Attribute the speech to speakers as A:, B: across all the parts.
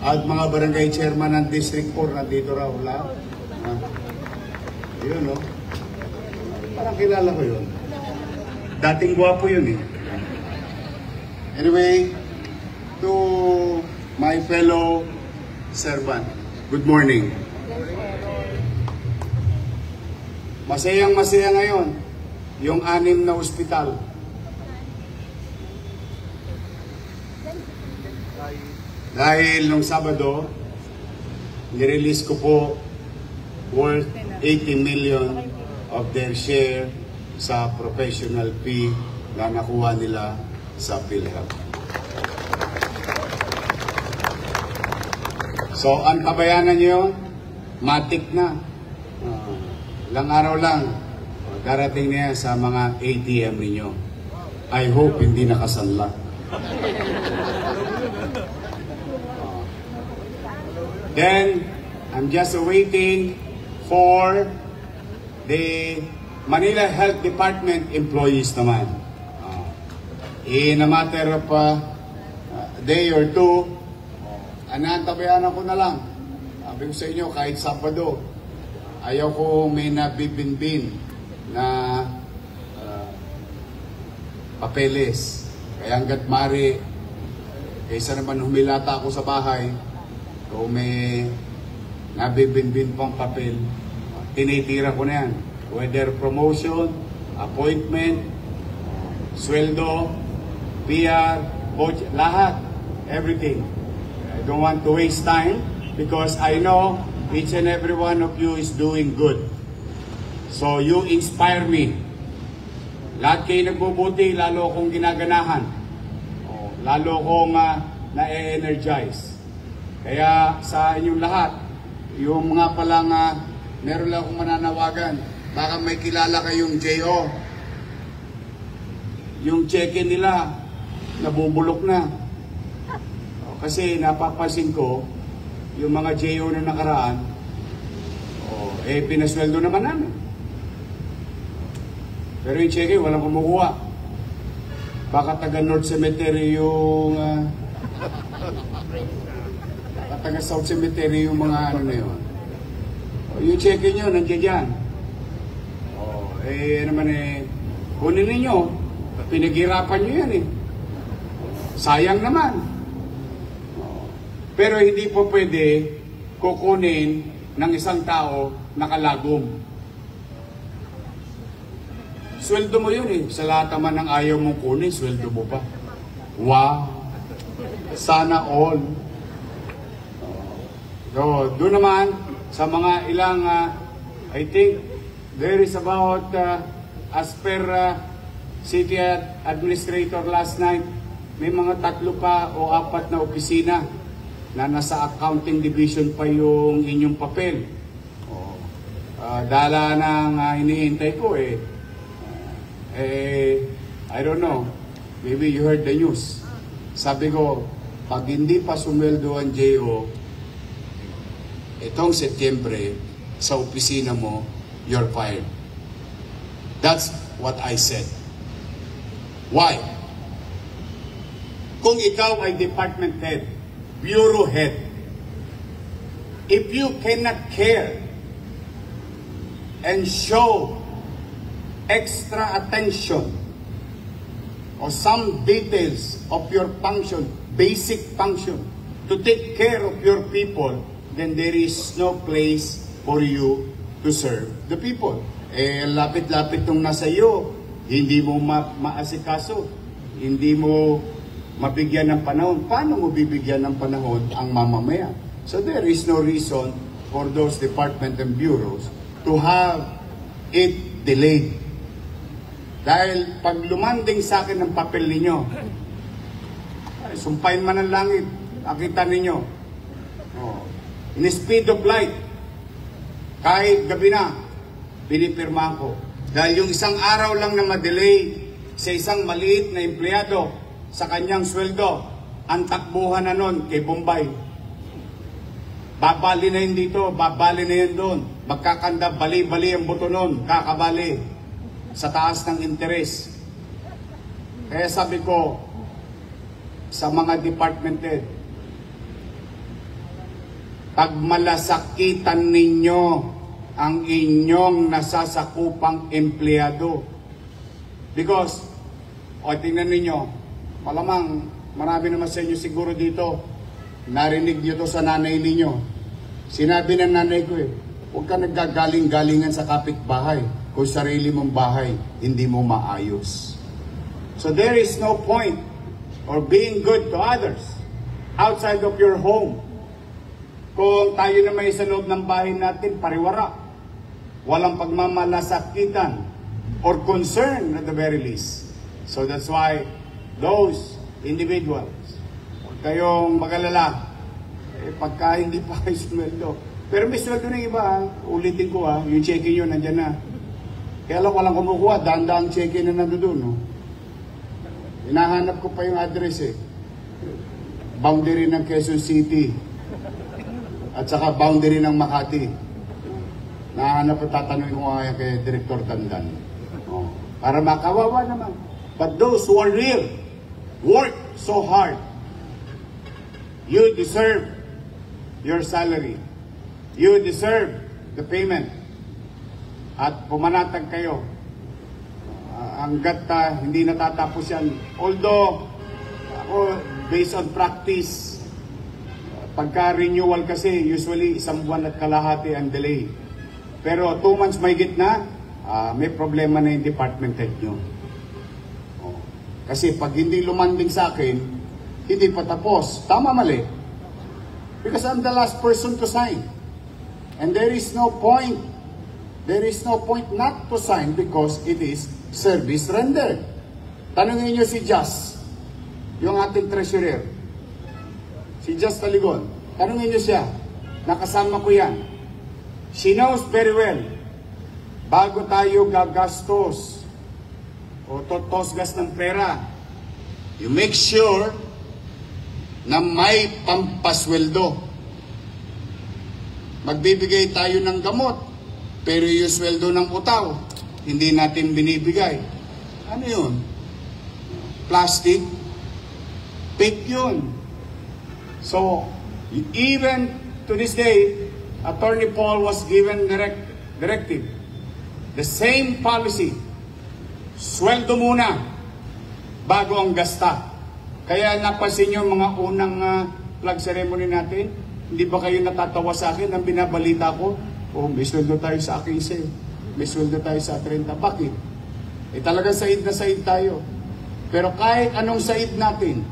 A: At mga barangay chairman ng District 4, nandito raw, wala? Yun, no? Parang kilala ko yun. Dating gwapo yun, eh. Anyway, to my fellow servant, good morning. Masayang-masaya ngayon yung 6 na ospital. Dahil nung Sabado, nirelease ko po worth 80 million of their share sa professional fee na nakuha nila sa PhilHealth. So, ang kabayanan nyo, matik na. Ilang araw lang, darating na yan sa mga ATM ninyo. I hope hindi nakasanla. Then, I'm just waiting for the Manila Health Department employees naman. In a matter of a day or two, anantabayanan ko na lang. Sabi ko sa inyo, kahit Sabado, ayaw ko may nabibinbin na papeles. Kaya hanggat mari, kaysa naman humilata ako sa bahay, kung may nabibinbin pang papel, tinitira ko na yan. Whether promotion, appointment, sweldo, PR, budget, lahat, everything. I don't want to waste time because I know each and every one of you is doing good. So you inspire me. Lahat kayo nagbubuti, lalo akong ginaganahan. Lalo akong na-energize. Kaya sa inyong lahat, yung mga palang meron lang akong mananawagan, baka may kilala kayong JO. Yung check-in nila, nabubulok na. Kasi napapansin ko, yung mga JO na nakaraan, pinasweldo naman namin. Pero yung check-in, walang kumukuha. Baka taga North Cemetery yung... taga South Cemetery yung mga ano na yun. Yung check-in nyo, nandiyan dyan. Naman kunin ninyo. Pinaghirapan nyo yan eh. Sayang naman. Pero hindi po pwede kukunin ng isang tao nakalagom. Sweldo mo yun eh. Sa lahat naman ng ayaw mong kunin, sweldo mo pa. Wow! Sana all. So, doon naman, sa mga ilang, I think, there is about, as per City Administrator last night, may mga 3 pa o 4 na opisina na nasa accounting division pa yung inyong papel. Dala ng hinihintay ko I don't know, maybe you heard the news. Sabi ko, pag hindi pa sumweldo ang JO, itong Setyembre, sa opisina mo, you're fired. That's what I said. Why? Kung ikaw ay department head, bureau head, if you cannot care and show extra attention or some details of your function, basic function, to take care of your people, then there is no place for you to serve the people. Lapit-lapit nung nasa iyo, hindi mo maasikaso, hindi mo mabigyan ng panahon. Paano mo bibigyan ng panahon ang mamamayan? So there is no reason for those departments and bureaus to have it delayed. Dahil pag lumanding sa akin ng papel ninyo, sumpain man ang langit, nakita ninyo, in the speed of light, kahit gabi na, pinipirma ko. Dahil yung isang araw lang na ma-delay sa isang maliit na empleyado sa kanyang sweldo, ang takbuhan na nun kay Bombay. Babali na yun dito, babali na yun doon. Magkakanda, bali-bali ang buto nun, kakabali sa taas ng interes. Kaya sabi ko sa mga department head, pagmalasakitan ninyo ang inyong nasasakupang empleyado. Because, tingnan ninyo, malamang marami naman sa inyo siguro dito, narinig nyo to sa nanay ninyo. Sinabi ng nanay ko huwag ka naggagaling-galingan sa kapitbahay kung sarili mong bahay, hindi mo maayos. So there is no point or being good to others outside of your home. Kung tayo na may sa loob ng bahay natin, pariwara. Walang pagmamalasakitan or concern at the very least. So that's why those individuals, huwag kayong mag-alala, pagka hindi pa kayo sweldo. Pero may sweldo ng iba, ulitin ko yung check-in yun, nandyan na. Kaya lang walang kumukuha, daan-daang check-in na nandoon. No? Hinahanap ko pa yung address boundary ng Quezon City at saka boundary ng Makati. Nahanap at tatanungin ko nga kay Director Dandan. Para makawawa naman. But those who are real, work so hard. You deserve your salary. You deserve the payment. At pumanatag kayo. Hanggat hindi natatapos yan. Although, ako, based on practice, pagka-renewal kasi, usually isang buwan at kalahati ang delay. Pero 2 months may gitna, may problema na yung department head nyo. Kasi pag hindi lumanding sa akin, hindi pa tapos. Tama, mali. Because I'm the last person to sign. And there is no point. There is no point not to sign because it is service rendered. Tanungin nyo si Jas, yung ating treasurer. Si Jas Taligon. Tanungin nyo siya. Nakasama ko yan. She knows very well. Bago tayo gagastos o totosgas ng pera, you make sure na may pampasweldo. Magbibigay tayo ng gamot, pero yung sweldo ng utaw, hindi natin binibigay. Ano yun? Plastic? Fake yun. So, even to this day, Attorney Paul was given directive. The same policy. Sweldo muna bago ang gasta. Kaya napansin nyo mga unang flag ceremony natin, hindi ba kayo natatawa sa akin ang binabalita ko? May sweldo tayo sa 15, may sweldo tayo sa 30. Bakit? Talagang said na said tayo. Pero kahit anong said natin,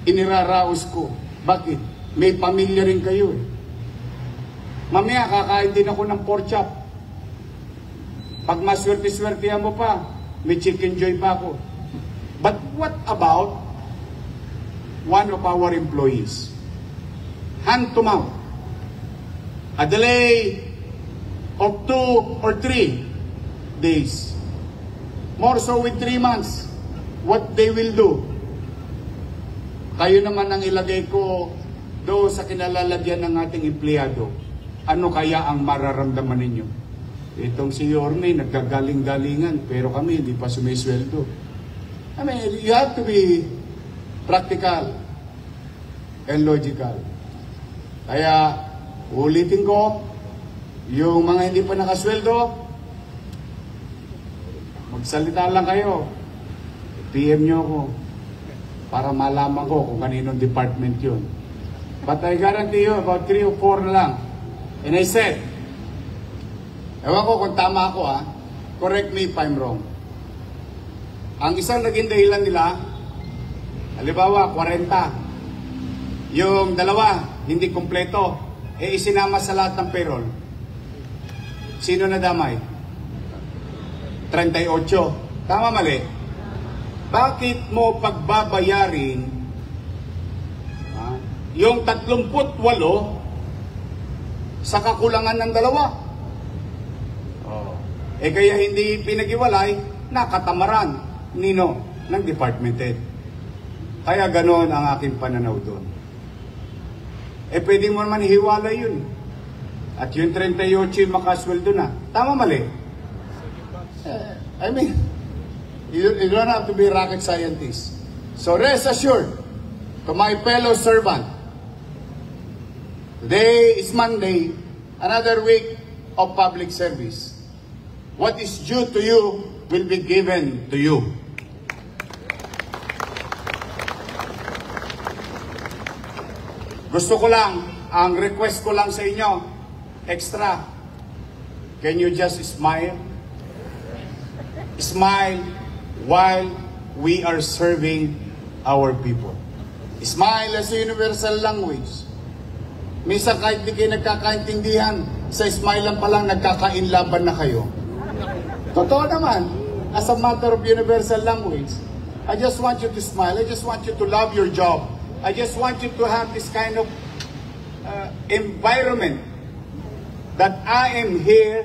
A: iniraraos ko. Bakit? May pamilya rin kayo Mamaya kakain din ako ng pork chop. Pag maswerte-swertehan mo pa, may chicken joy pa ako. But what about one of our employees? Hand to mouth. A delay of 2 or 3 days. More so with 3 months. What they will do? Kayo naman ang ilagay ko doon sa kinalalagyan ng ating empleyado. Ano kaya ang mararamdaman ninyo? Itong si Yorme, nagkagaling-galingan, pero kami hindi pa sumisweldo. I mean, you have to be practical and logical. Kaya, ulitin ko, yung mga hindi pa nakasweldo, magsalita lang kayo. PM nyo ako para malaman ko kung kaninong department yun. But I guarantee you, about 3 or 4 na lang. And I said, ewan ko kung tama ako correct me if I'm wrong. Ang isang naging dahilan nila, halimbawa 40, yung dalawa hindi kompleto, isinama sa lahat ng payroll. Sino na damay? 38. Tama, mali? Bakit mo pagbabayarin yung 38 sa kakulangan ng dalawa? Kaya hindi pinag-iwalay, nakatamaran nino ng department head. Kaya ganon ang aking pananaw doon. Pwede mo naman hiwalay yun. At yung 38 yung makasweldo na. Tama, mali? I mean, you don't have to be a rocket scientist. So rest assured, to my fellow servant, Today is Monday, another week of public service. What is due to you will be given to you. Gusto ko lang, ang request ko lang sa inyo, extra. Can you just smile? Smile while we are serving our people. Smile as a universal language. Minsan kahit di kayo nagkakaintindihan, sa smile lang palang nagkakainlaban na kayo. Totoo naman, as a matter of universal language, I just want you to smile. I just want you to love your job. I just want you to have this kind of environment that I am here.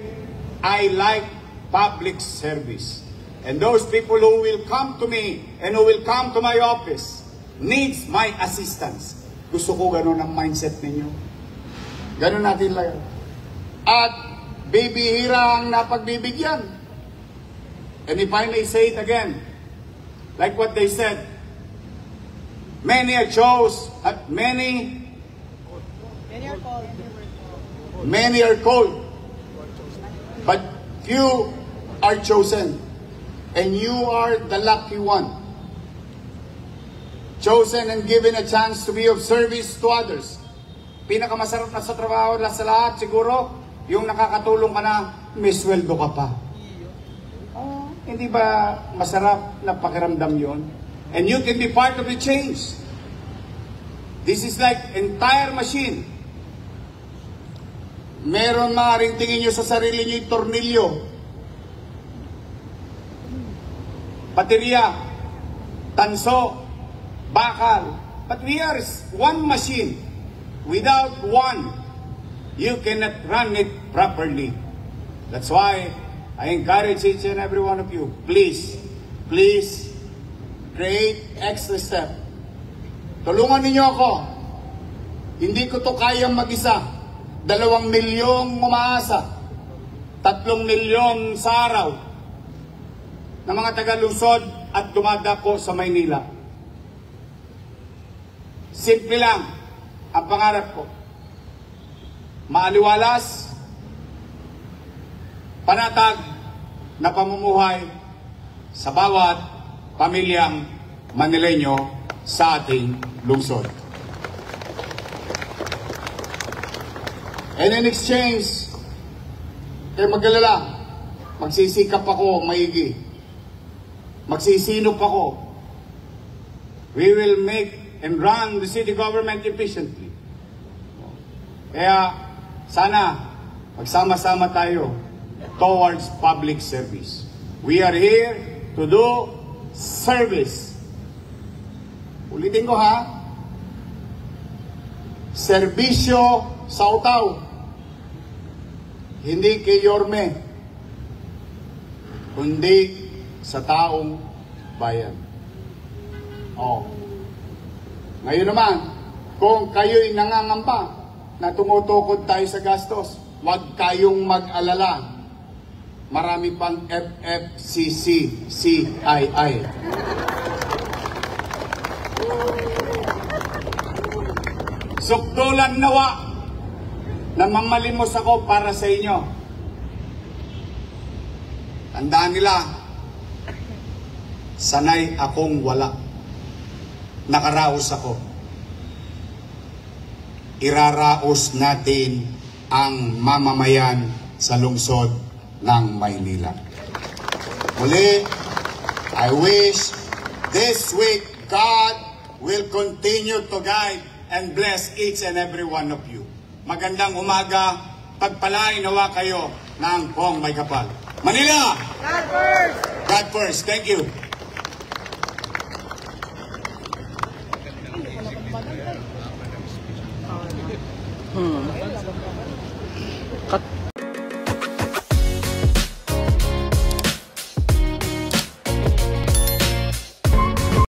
A: I like public service. And those people who will come to me and who will come to my office needs my assistance. Gusto ko ganun ang mindset ninyo. Ganun natin lang. At bibihira ang napagbibigyan. And if I may say it again, like what they said, many are called, but few are chosen. And you are the lucky one. Chosen and given a chance to be of service to others. Pinakamasarap na sa trabaho sa lahat siguro, yung nakakatulong ka na, may sweldo ka pa. Hindi ba masarap na pakiramdam yon? And you can be part of the change. This is like entire machine. Meron maaaring tingin nyo sa sarili nyo yung tornilyo, baterya, tanso, bakal. But we are one machine. Without one, you cannot run it properly. That's why I encourage each and every one of you, please create extra step. Tulungan ninyo ako. Hindi ko to kayang mag-isa. 2 milyong umaasa. 3 milyon sa araw na mga taga-lungsod at dumadako sa Maynila. Simple lang ang pangarap ko. Maaliwalas, panatag na pamumuhay sa bawat pamilyang Manileño sa ating lungsod. And in exchange, kayo mag-alala, magsisikap ako maigi. Magsisinop ako. We will make and run the city government efficiently. Kaya sana magsama-sama tayo towards public service. We are here to do service. Ulitin ko ha. Serbisyo sa utaw. Hindi kay Yorme, kundi sa taong bayan. Ngayon naman, kung kayo'y nangangamba na tumutukod tayo sa gastos, huwag kayong mag-alala. Marami pang FFCC, CII. Sukdulan nawa na mamalimos ako para sa inyo. Tandaan nila, sanay akong wala. Nakaraos ako. Iraraos natin ang mamamayan sa lungsod ng Maynila. Muli, I wish this week God will continue to guide and bless each and every one of you. Magandang umaga, pagpalain nawa kayo ng buong may kapal. Manila! God first! God first. Thank you.